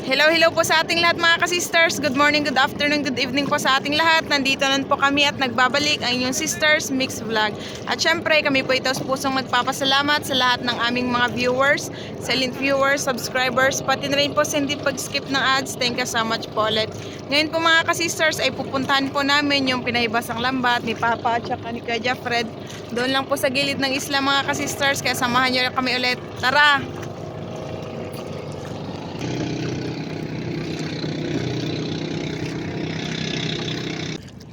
Hello po sa ating lahat mga ka-sisters. Good morning, good afternoon, good evening po sa ating lahat. Nandito na po kami at nagbabalik ang inyong Sisters Mix Vlog. At syempre kami po ito sa pusong magpapasalamat sa lahat ng aming mga viewers, silent viewers, subscribers, pati na rin po sa hindi pag-skip ng ads. Thank you so much po ulit. Ngayon po mga ka-sisters ay pupuntahan po namin yung pinahibasang lambat ni Papa at saka ni Kuya Fred. Doon lang po sa gilid ng isla mga ka-sisters, kaya samahan nyo kami ulit. Tara!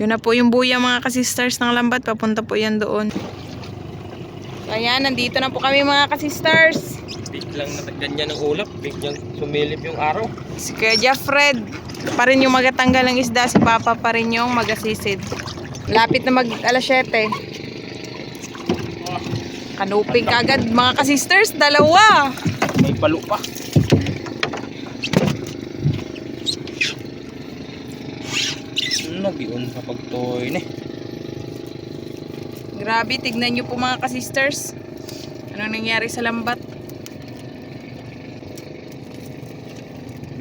Yun na po yung buya mga kasisters ng lambat. Papunta po yan doon. So ayan, nandito na po kami mga kasisters. Biglang natagdan ng ulap. Biglang sumilip yung araw. Si Kuya Fred pa rin yung magatanggal ng isda. Si Papa pa rin yung magasisid. Lapit na mag alas 7. Kanuping kagad mga kasisters. Dalawa. May palo pa. Nagiun sa pagtoy ni. Grabe, tignan nyo po mga kasisters. Anong nangyari sa lambat?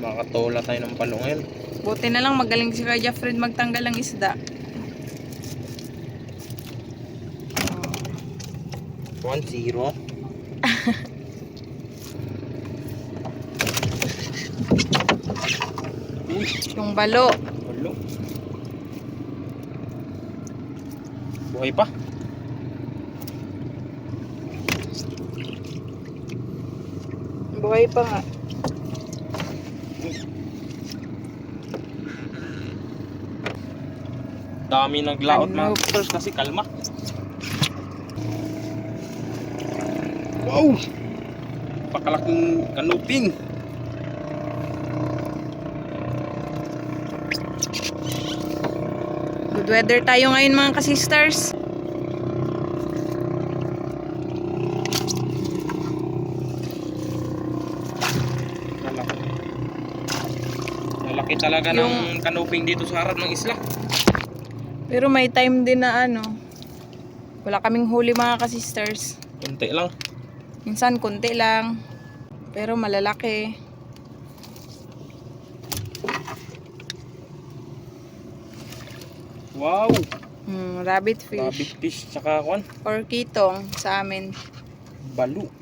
Makatola tayo ng palo ngayon. Buti na lang magaling si Kuya Fred magtanggal ng isda. 1-0. Yung balo. Palo. Buhay pa. Buhay pa nga. Dami naglaot Ano? mga sisters kasi kalma. Wow! Pakalaking kanuping. Good weather tayo ngayon mga kasisters. Malaki talaga ng kanuping dito sa harap ng isla. Pero may time din na ano, wala kaming huli mga kasisters. Kunti lang. Minsan konti lang, pero malalaki. Wow! Rabbit fish. Rabbit fish tsaka kwan. Or kitong sa amin. Balo.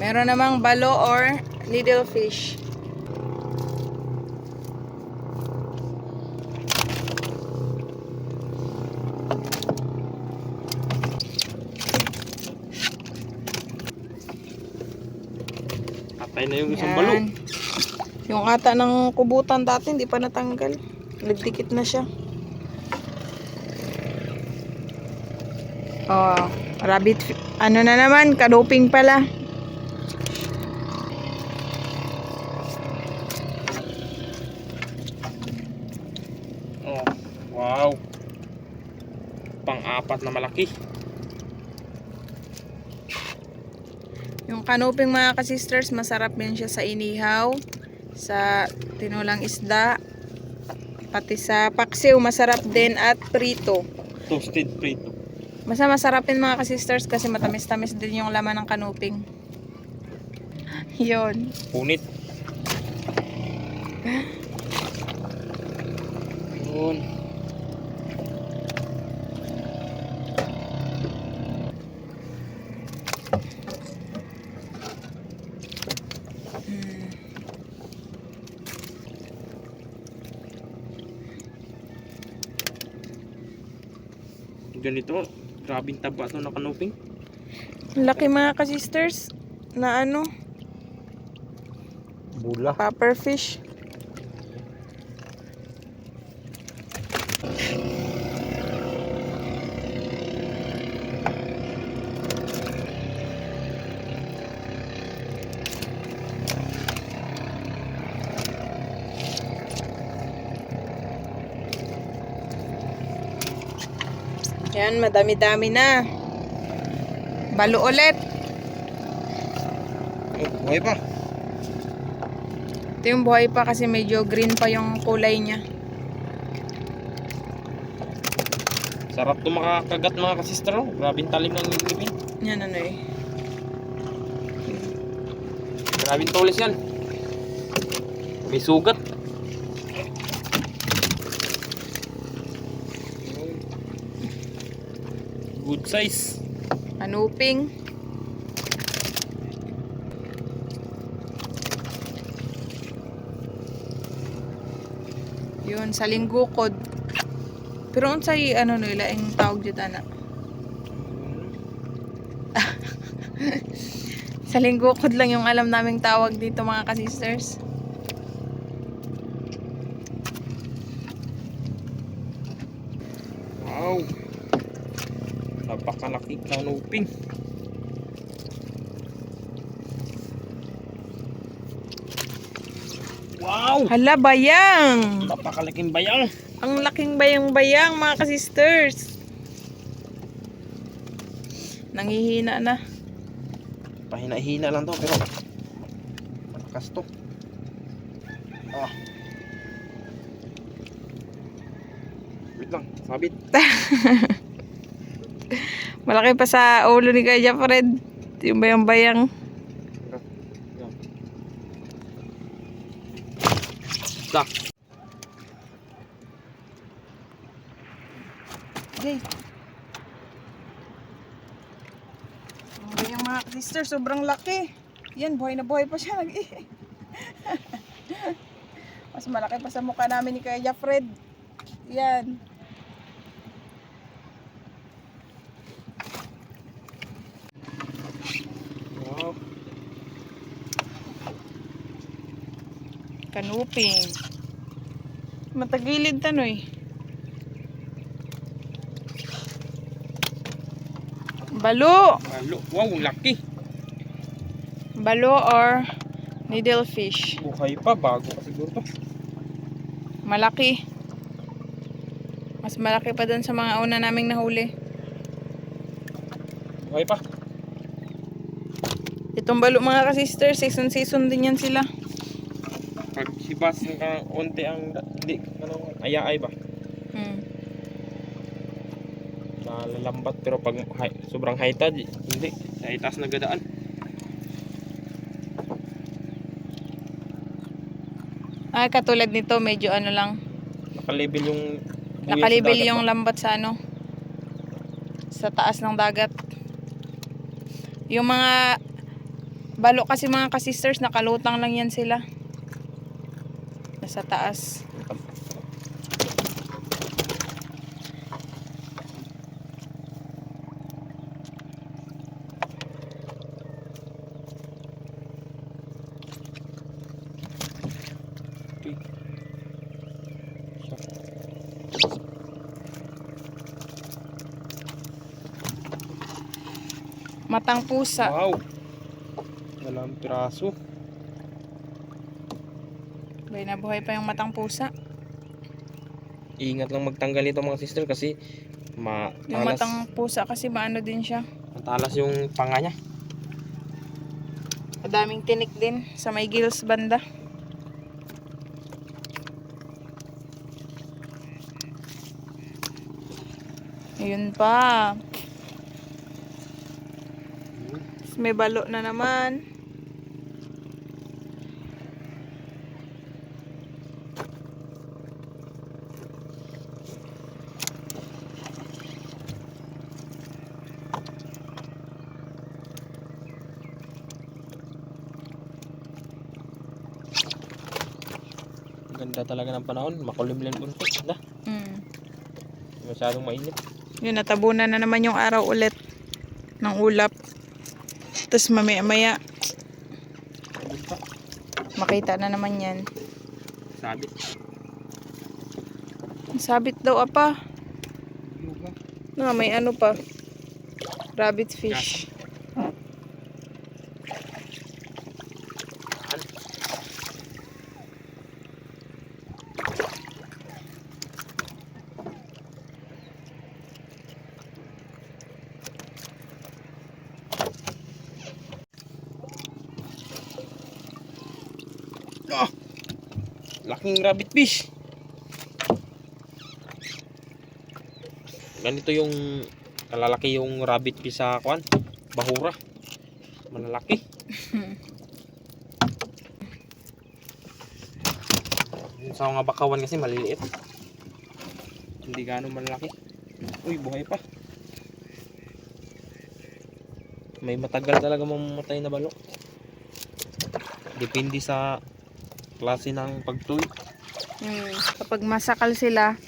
Meron namang balo or little fish. Atay na yung isang balo. Yan. Yung ata ng kubutan dati hindi pa natanggal. Nagdikit na siya. Oh, ano na naman, kanuping pala. Oh, wow. Pang-apat na malaki. Yung kanuping mga kasisters, masarap yan siya sa inihaw, sa tinulang isda, pati sa paksiw, masarap din at prito. Toasted prito. Masarap din mga kasisters kasi matamis-tamis din yung laman ng kanuping. Yun. Punit. Yun. Ganito, grabing taba ito na kanuping. Laki mga kasisters na ano, Bula. popper fish. Yan, madami-dami na. Balo ulit. Oh, buhay pa. Ito yung buhay pa kasi medyo green pa yung kulay niya. Sarap to makakagat mga kasister. Oh. Grabe talim ng ngipin. Yan ano eh. Grabing tulis yan. May sugat. Good size. Kanuping. Yun, sa linggukod. Pero unsay ano nila ang tawag dito na? Sa linggukod lang yung alam naming tawag dito mga ka-sisters. Wow. Napakalaki kanuping. Wow! Hala, bayang! Napakalaking bayang. Ang laking bayang-bayang mga ka-sisters. Nangihina na. Pahina-hina lang to pero malakas to. Ah. Wait lang, sabit. Malaki pa sa ulo ni Kuya Fred. Yung bayang-bayang. Da. Okay. Ang bayang mga sister, sobrang laki. Yan, buhay na buhay pa siya. Mas malaki pa sa mukha namin ni Kuya Fred. Yan. Wow. Kanuping. Matagilid tanoy. Balo. Halo. Wow, laki. Balo or needlefish. Buhay pa, bago pa siguro to. Malaki. Mas malaki pa dun sa mga una naming nahuli. Buhay pa. Itong balo mga ka-sister, season din yan sila. Pag sibas ng onte ang hindi ano ayaay ba? Hmm. Nalalambat pero pag sobrang high tide hindi sa itaas na gadaan. Ah, katulad nito, medyo ano lang. Nakalibel yung Nakalibel yung lambat sa ano, sa taas ng dagat. Yung mga balo kasi mga ka-sisters, nakalutang lang yan sila. Nasa taas. Matang pusa. Wow. Walang piraso. Buhay na buhay pa yung matang pusa. Ingat lang magtanggal ito mga sister kasi Yung matalas. matang pusa kasi maano din siya. Matalas yung panga niya. Madaming tinik din sa may gills banda. Ayun pa. Tapos may balo na naman. Ganda talaga ng panahon. Makulimlim unti. Na, masyadong mainit. Yun, natabunan na naman yung araw ulit ng ulap. Tapos mamaya-maya makita na naman yan. Sabit. Sabit daw apa. Na, may ano pa. Rabbit fish. Ah! Laking rabbit fish. Ganito yung kalalaki yung rabbit fish sa kwan. Bahura. Malalaki. Yung sa mga bakawan kasi maliliit. Hindi gaano malaki. Uy, buhay pa. May matagal talaga mamamatay na balok. Depende sa klase ng pagtuy. Kapag masakal sila,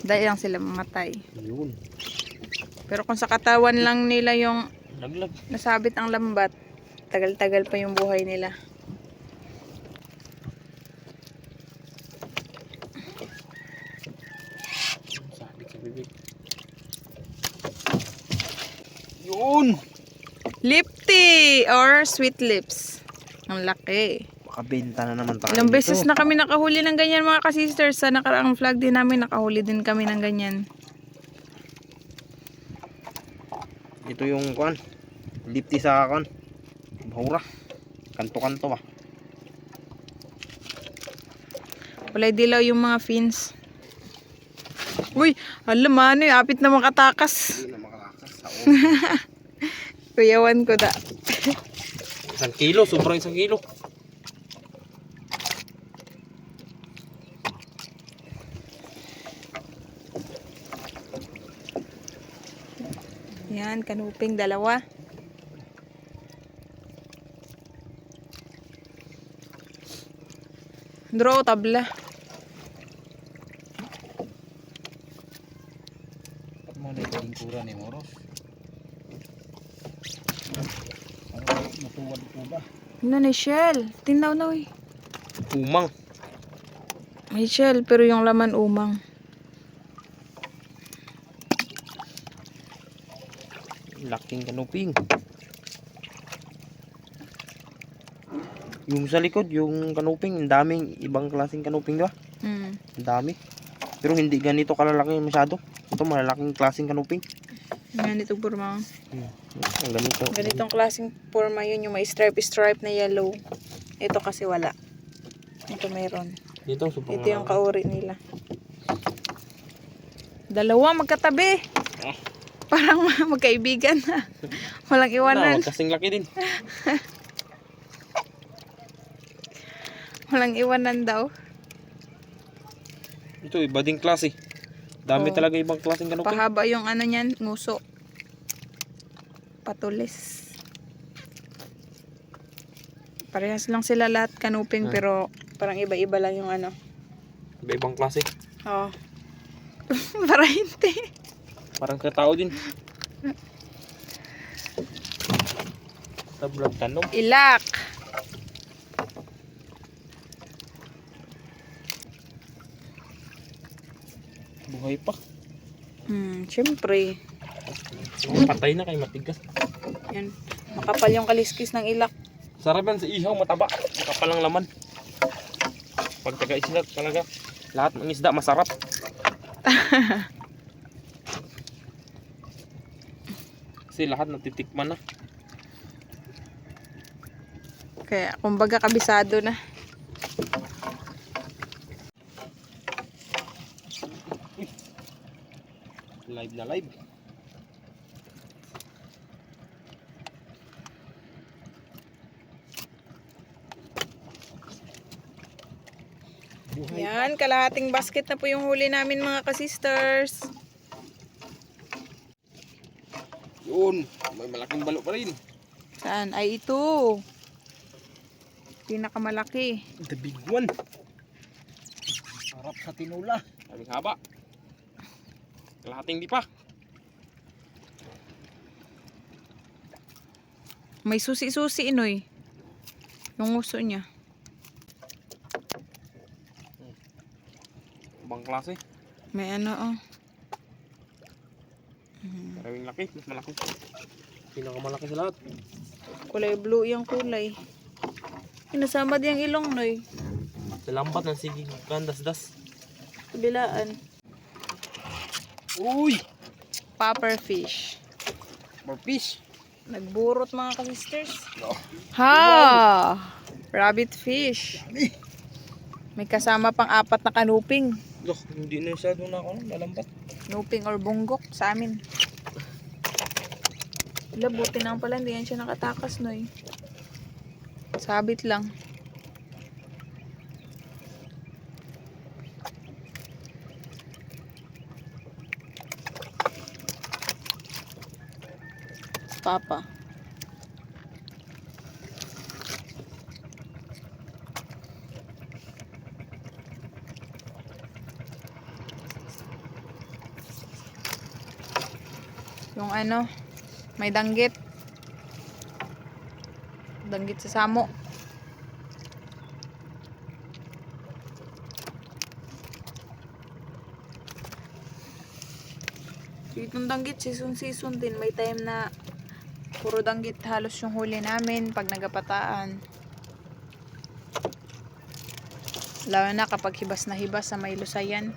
dahil lang sila mamatay. Yun. Pero kung sa katawan lang nila yung Naglag. nasabit ang lambat, tagal-tagal pa yung buhay nila. Sabit sa bibig. Yun! Lipty or sweet lips. Ang laki. Makabenta na naman tayo Ilang dito. beses na kami nakahuli ng ganyan mga ka-sisters. Sa nakaraang vlog din namin, nakahuli din kami ng ganyan. Ito yung kuan. Lipti sa kuan. Bahura. Kanto-kanto ba? Kulay dilaw yung mga fins. Uy, alam ano eh, apit na makatakas. Hindi na makalakas sa Kuyawan ko da. 1 kilo, sobrang 1 kilo. Yan, kanuping dalawa. Draw tabla. Mo na yung kura ni Moros. Matuwad po ba? Ano na shell? Tinaw na uy. Umang. May shell pero yung laman umang. Laking kanuping. Yung sa likod, yung kanuping, ang daming ibang klaseng kanuping, di ba? Ang dami. Pero hindi ganito kalalaki masyado. Ito malalaking klaseng kanuping. Yan ito porma. Ang ganito. Ganitong klaseng porma yun yung may stripe na yellow. Ito kasi wala. Ito meron. Dito, sobrang Ito yung kauri nila. Dalawa magkatabi. Ah. Parang magkaibigan na. Walang iwanan. Kasing laki din. Walang iwanan daw. Ito, iba ding klase. Dami Oh. talaga ibang klaseng kanuping. Pahaba yung ano niyan, nguso. Patulis. Parehas lang sila lahat kanuping pero parang iba-iba lang yung ano. Iba-ibang klase. Oh. Para hindi. Parang katao din. Tablag tanong. Ilak. Buhay pa. Syempre. Patay na kay matigas. Yan. Makapal yung kaliskis ng ilak. Sarap yan sa ihaw, mataba. Makapal ang laman. Pag taga-isda talaga, lahat ng isda masarap. Kasi lahat natitikman na. Kaya kumbaga kabisado na. Live na live. Buhay. Yan, kalahating basket na po yung huli namin mga ka-sisters. Yun, may malaking balo pa rin. Saan? Ay ito. Pinakamalaki. The big one. Sarap sa tinula. Kaming haba. Kalahating di pa. May susi-susi inoy. Yung uso niya. Ibang klase. May ano oh. Maraming laki, mas malaki. Pinakamalaki sa lahat. Kulay blue yung kulay. Inasama din yung ilong noy. Sa lambat ng sigig kandas-das. Kabilaan. Uy! Popper fish. More fish. Nagburot mga ka-sisters. No. Ha! Rabbit fish. May kasama pang 4 na kanuping. Look, hindi na siya doon ako nalambat. Nuping or bunggok sa amin. Wala, buti na pala. Hindi yan siya nakatakas, noy. Sabit lang. Papa. Yung ano, may danggit. Danggit sa samo. Itong danggit, season din. May time na puro danggit halos yung huli namin pag nagapataan. Lalo na kapag hibas na hibas sa may lusayan.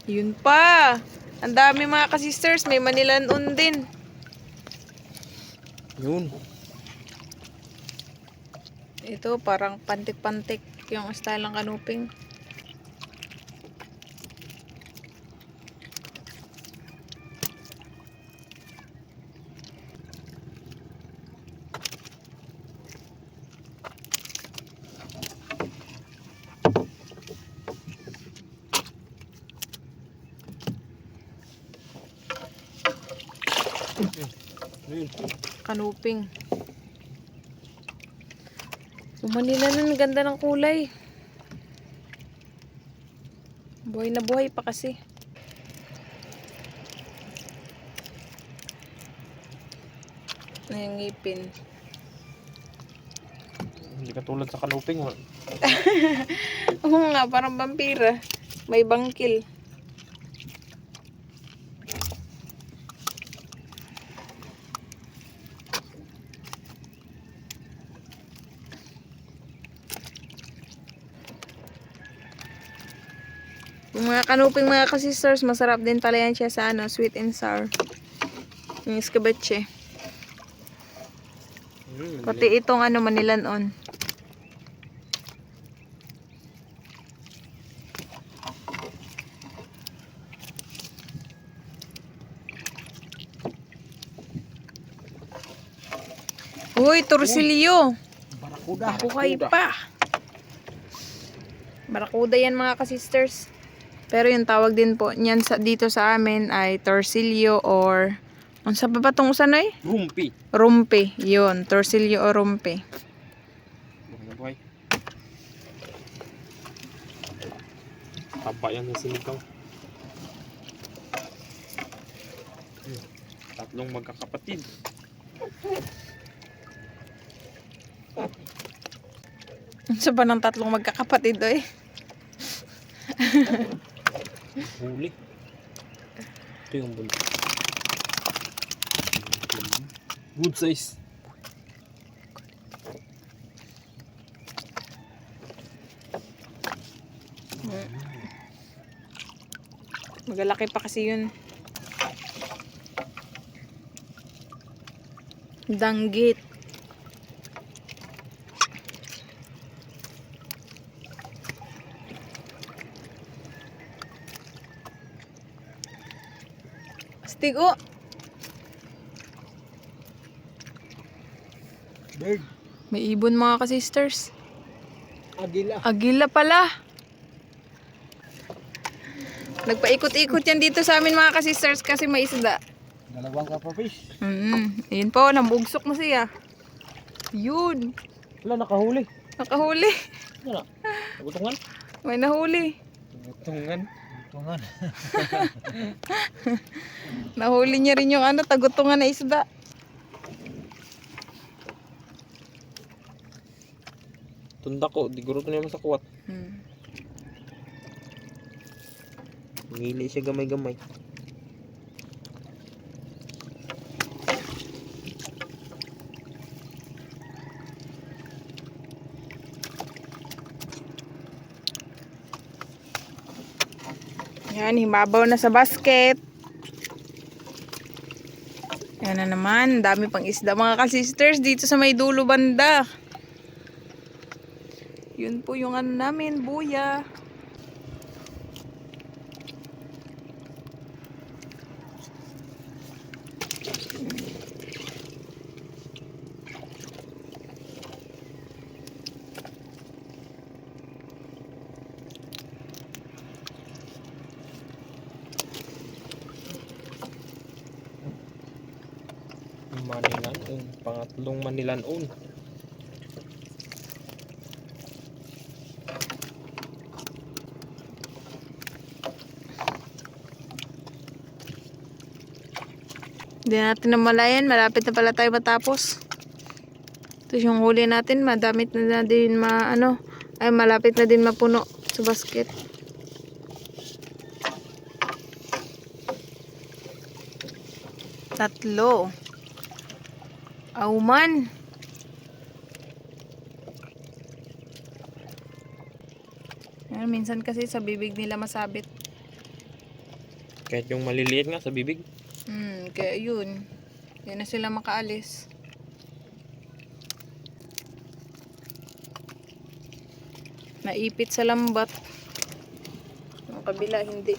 Yun pa. Ang dami mga ka-sisters. May manilanon din. Yun. Ito parang pantik-pantik yung style ng kanuping. Yun. Kanuping. Yung manilanon, ganda ng kulay. Buhay na buhay pa kasi. Na yung ngipin. Hindi katulad sa kanuping. Oo nga, parang vampira. May bangkil. Yung mga kanuping mga ka-sisters, masarap din pala yan siya sa ano, sweet and sour. Yung escabeche. Pati itong ano, manilanon. Uy, torsilyo. Barakuda. Buhay pa. Barakuda yan mga ka-sisters. Pero yung tawag din po niyan dito sa amin ay torsilyo or ano sa ba itong usanoy? Rumpi. Rumpi. Yun, torsilyo o rumpi. Buhay. Taba yan yung sinigaw. Tatlong magkakapatid. Sa ba ng tatlong magkakapatid oy? Huli. Ito yung buntis. Good size. Magalaki pa kasi yun. Danggit. Astigo. Bird. May ibon mga ka-sisters. Agila. Agila pala. Nagpaikot-ikot yan dito sa amin mga ka-sisters kasi may isda. Dalawang kapafish. Ayun po, nabugsok na siya. Yun. Wala, nakahuli. Nakahuli. Wala. Nagutungan. May nahuli. Nagutungan. Nagutungan. Nahuli niya rin yung ano, tagutungan na isda. Tunda ko, di guro na naman sa kuwat. Ngili siya gamay-gamay. Yan, himabaw na sa basket. Yan na naman, dami pang isda mga ka-sisters dito sa may dulo banda. Yun po yung ano namin, buya. Manilanon. Pangatlong Manilanon. Hindi natin namalayan. Malapit na pala tayo matapos. Ito yung huli natin. Madamit na din malapit na din mapuno sa basket. Tatlo. Auman. Minsan kasi sa bibig nila masabit. Kahit yung maliliit nga sa bibig. Kaya yun. Hindi na sila makaalis. Naipit sa lambat. Ang kabila hindi.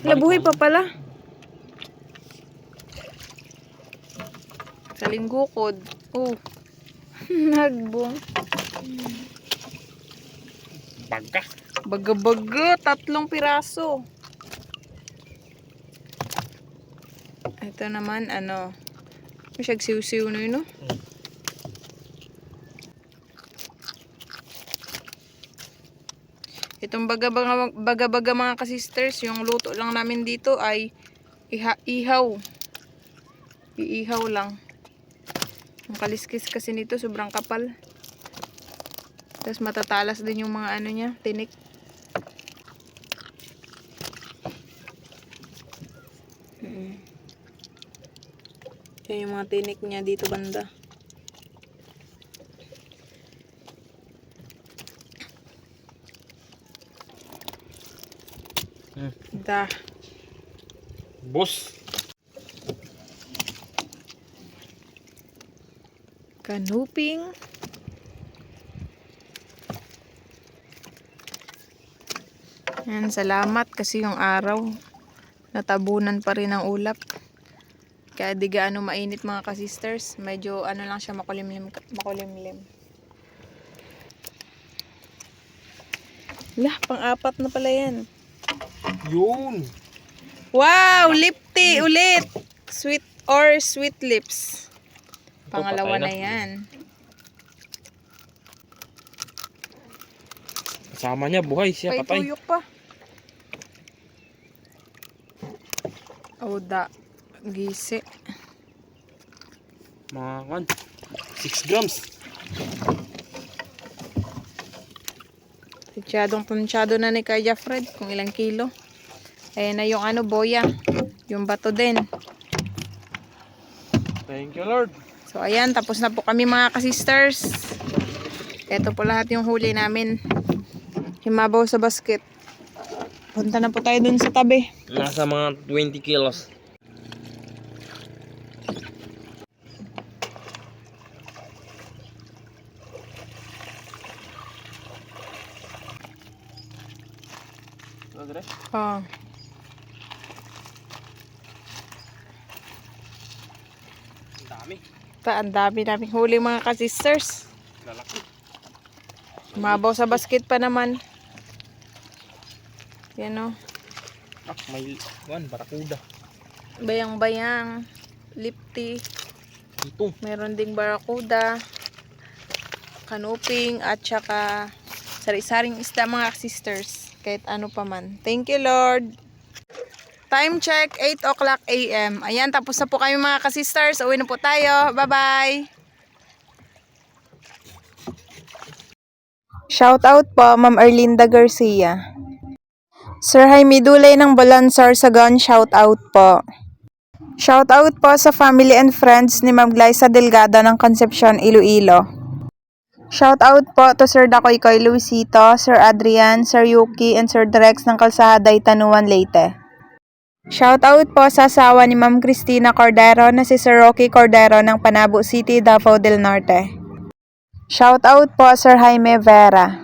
Labuhay pa pala. Sa linggukod. Oh. Nagbong. Baga. Baga-baga. 3 piraso. Ito naman, masyag siw-siw na yun, no? Itong baga-baga mga kasisters, yung luto lang namin dito ay ihaw. Iihaw lang. Ang kaliskis kasi nito, sobrang kapal. Tapos matatalas din yung mga niya, tinik. Yan yung mga tinik niya dito banda. Da. Boss. Kanuping. Yan, salamat kasi yung araw natabunan pa rin ang ulap. Kaya di gaano mainit mga kasisters. Medyo lang siya makulimlim. Lah, pang-4 na pala yan. Yun. Wow! Lip tea ulit! Sweet lips. Pangalawa na yan. Kasama niya, buhay siya, May patay. tuyok pa. Oda. Gisi. Mga 6 grams. Punsyado na ni Kuya Fred kung ilang kilo. Ayan na yung boya. Yung bato din. Thank you, Lord. So ayan, tapos na po kami mga kasisters. Ito po lahat yung huli namin. Himabaw sa basket. Punta na po tayo dun sa tabi. Nasa mga 20 kilos. Oh. Dami. Ang dami naming huli mga kasisters. Lalaki. Himabaw sa basket pa naman. Yan o. May barakuda. Bayang-bayang. Lip tea. Ito. Meron ding barakuda. Kanuping at saka sari-saring isda mga sisters. Kahit ano pa man. Thank you, Lord. Time check, 8 o'clock a.m. Ayan, tapos na po kami mga kasisters. Uwi na po tayo. Bye-bye. Shout out po, Ma'am Erlinda Garcia. Sir Jaime Dulay ng Balansar Sagon, shout out po. Shout out po sa family and friends ni Ma'am Glyza Delgado ng Concepcion, Iloilo. Shout out po to Sir Dakoy Luisito, Sir Adrian, Sir Yuki, and Sir Drex ng Kalsada, Itanuan, Leyte. Shout out po sa asawa ni Ma'am Cristina Cordero na si Sir Rocky Cordero ng Panabo City, Davao del Norte. Shout out po Sir Jaime Vera.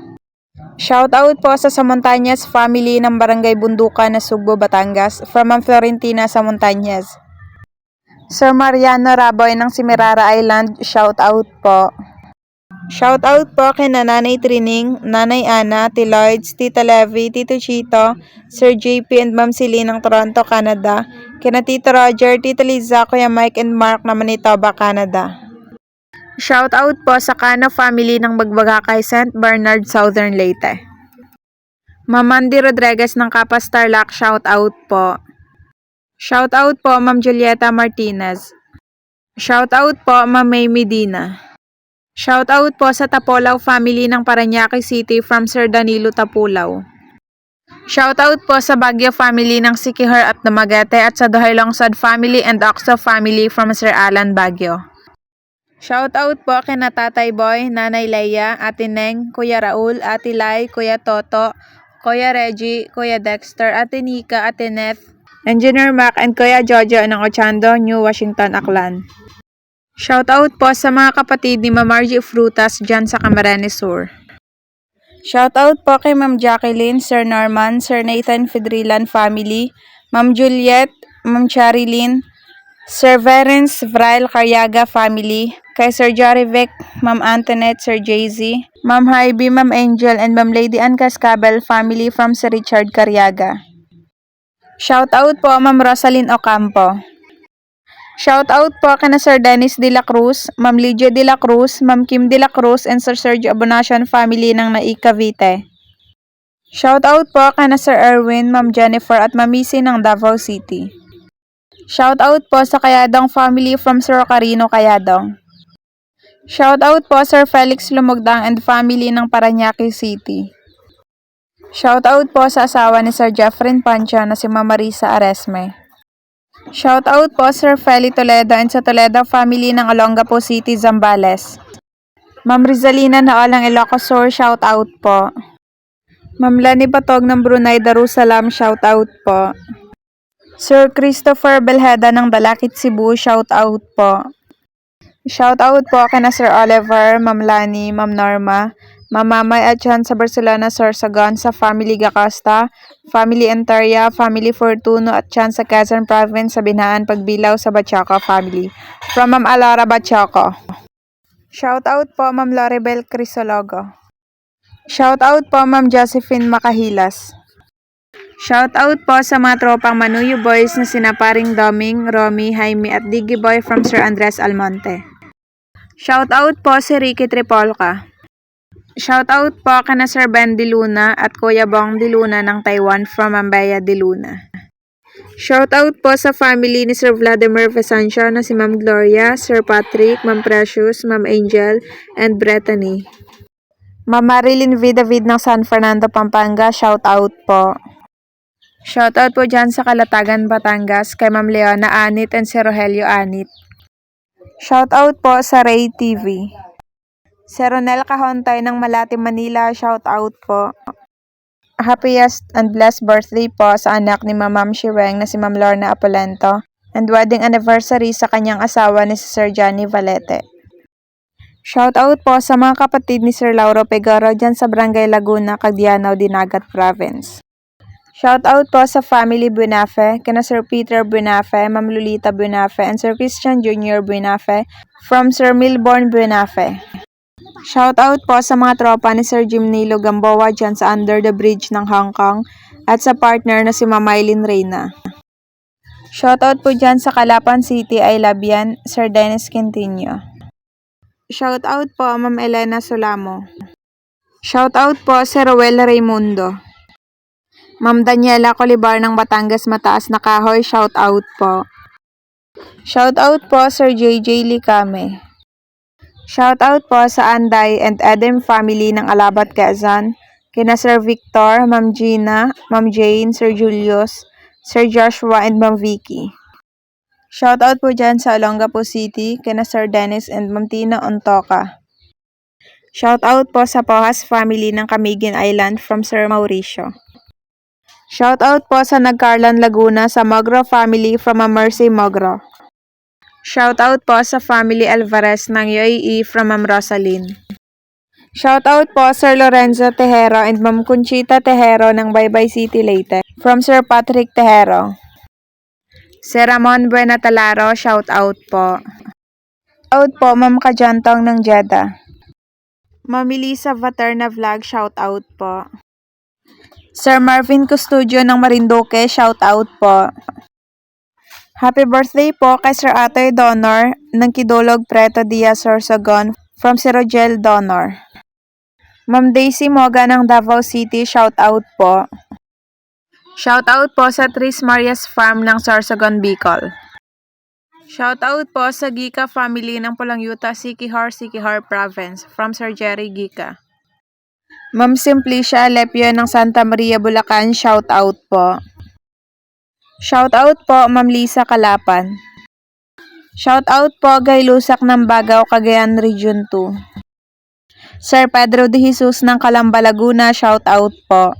Shout out po sa Samontañas family ng Barangay Bundukan na Sugbo, Batangas, from Ma'am Florentina Samontañas. Sir Mariano Raboy ng Simirara Island, shout out po. Shout out po kay Nanay Trining, Nanay Ana, Lloyds, Tita Levy, Tito Chito, Sir JP and Ma'am Celine ng Toronto, Canada, kina Tito Roger, Tito Liza, Kuya Mike and Mark na Manitoba, Canada. Shoutout po sa Cano family ng Bagbagakay, St. Bernard, Southern Leyte. Ma'am Mandy Rodriguez ng Kapas Tarlac, shoutout po. Shoutout po Ma'am Julieta Martinez. Shoutout po Ma'am May Medina. Shoutout po sa Tapulaw family ng Parañaque City from Sir Danilo Tapulaw. Shoutout po sa Baguio family ng Siquijor at Dumaguete at sa Duhay Longsod family and Oxo family from Sir Alan Baguio. Shoutout po kina Tatay Boy, Nanay Leia, Ate Neng, Kuya Raul, Ate Lai, Kuya Toto, Kuya Reggie, Kuya Dexter, Ate Nika, Ate Neth, Engineer Mac, and Kuya Jojo ng Ochando, New Washington, Aklan. Shoutout po sa mga kapatid ni Ma'am Margie Frutas dyan sa Camarines Sur. Shoutout po kay Ma'am Jacqueline, Sir Norman, Sir Nathan Fedrilan family, Ma'am Juliet, Ma'am Charilyn, Sir Verence Vrail Caryaga family, kay Sir Jarivic, Ma'am Antoinette, Sir Jay-Z, Ma'am Hybe, Ma'am Angel, and Ma'am Lady Ann Cascabel family from Sir Richard Caryaga. Shoutout po Ma'am Rosalyn Ocampo. Shoutout po kina Sir Dennis De La Cruz, Ma'am Lydia De La Cruz, Ma'am Kim De La Cruz, and Sir Sergio Abonacion family ng Nai Cavite. Shoutout po kina Sir Erwin, Ma'am Jennifer, at Ma'am Missy ng Davao City. Shoutout po sa Kayadong family from Sir Carino Kayadong. Shoutout po Sir Felix Lumugdang and family ng Parañaque City. Shoutout po sa asawa ni Sir Jeffrey Pancha na si Ma'am Marisa Aresme. Shoutout po Sir Feli Toledo and sa Toledo family ng Olongapo City, Zambales. Ma'am Rizalina na Olang Ilocos Sur, shoutout po. Ma'am Lani Batog ng Brunei Darussalam, shoutout po. Sir Christopher Belheda ng Dalakit Cebu, shoutout po. Shoutout po kina Sir Oliver, Ma'am Lani, Ma'am Norma, Ma'am Mamay at Chan sa Barcelona, Sir Sagon, sa Family Gacasta, Family Entaria, Family Fortuno at Chan sa Quezon Province sa Binaan Pagbilaw sa Bachaco family. From Ma'am Alara Bachaco. Shoutout po Ma'am Loribel Crisologo. Shoutout po Ma'am Josephine Makahilas. Shoutout po sa mga tropang Manuyo Boys na sina Paring Doming, Romy, Jaime at Diggy Boy from Sir Andres Almonte. Shoutout po si Ricky Tripolca. Shoutout po kana Sir Ben De Luna at Kuya Bong De Luna ng Taiwan from Mambaya De Luna. Shoutout po sa family ni Sir Vladimir Vesancio na si Ma'am Gloria, Sir Patrick, Ma'am Precious, Ma'am Angel, and Brittany. Ma'am Marilyn V. David ng San Fernando, Pampanga, shoutout po. Shoutout po dyan sa Calatagan, Batangas, kay Ma'am Leona Anit and si Rogelio Anit. Shoutout po sa Ray TV. Si Ronel Cahontay ng Malate, Manila, shoutout po. Happiest and blessed birthday po sa anak ni Ma'am Shiweng na si Ma'am Lorna Apolento and wedding anniversary sa kanyang asawa ni si Sir Johnny Valete. Shoutout po sa mga kapatid ni Sir Lauro Pegoro dyan sa Barangay Laguna, Cagdianao, Dinagat Province. Shoutout po sa family Buenafe, kina Sir Peter Buenafe, Ma'am Lolita Buenafe, and Sir Christian Jr. Buenafe from Sir Milborn Buenafe. Shoutout po sa mga tropa ni Sir Jim Nilo Gamboa dyan sa Under the Bridge ng Hong Kong at sa partner na si Ma'am Mylene Reyna. Shoutout po dyan sa Calapan City, I love yan, Sir Dennis Quintinio. Shoutout po Ma'am Elena Solamo. Shoutout po si Rowel Raimundo. Ma'am Daniela Colibar ng Batangas Mataas na Kahoy, shoutout po. Shoutout po Sir JJ Licame. Shoutout po sa Anday and Edem family ng Alabat, Quezon, kina Sir Victor, Ma'am Gina, Ma'am Jane, Sir Julius, Sir Joshua, and Ma'am Vicky. Shoutout po dyan sa Olongapo City, kina Sir Dennis and Ma'am Tina Ontoka. Shoutout po sa Pohas family ng Camiguin Island from Sir Mauricio. Shoutout po sa Nagcarlan, Laguna sa Mogro family from Ma'am Mercy Mogro. Shoutout po sa family Alvarez ng UAE from Ma'am Rosalyn. Shoutout po Sir Lorenzo Tejero and Ma'am Conchita Tejero ng Baybay City, Leyte from Sir Patrick Tejero. Sir Ramon Buenatalaro, shoutout po. Shoutout po Ma'am Kajantong ng Jeddah. Ma'am Elisa Vaterna Vlog, shoutout po. Sir Marvin Custodio ng Marinduque, shoutout po. Happy birthday po kay Sir Atoy Donor ng Kidulog Preto Diaz Sorsogon from si Rogel Donor. Ma'am Daisy Moga ng Davao City, shout out po. Shout out po sa Tris Marias Farm ng Sorsogon, Bicol. Shout out po sa Gika family ng Pulangyuta, Siquijor Province from Sir Jerry Gika. Ma'am Simplicia Lepio ng Santa Maria, Bulacan, shout out po. Shout out po Ma'am Lisa Kalapan. Shout out po Gay Lusak ng Bagao, Cagayan Region 2. Sir Pedro de Jesus ng Calamba, Laguna, shout out po.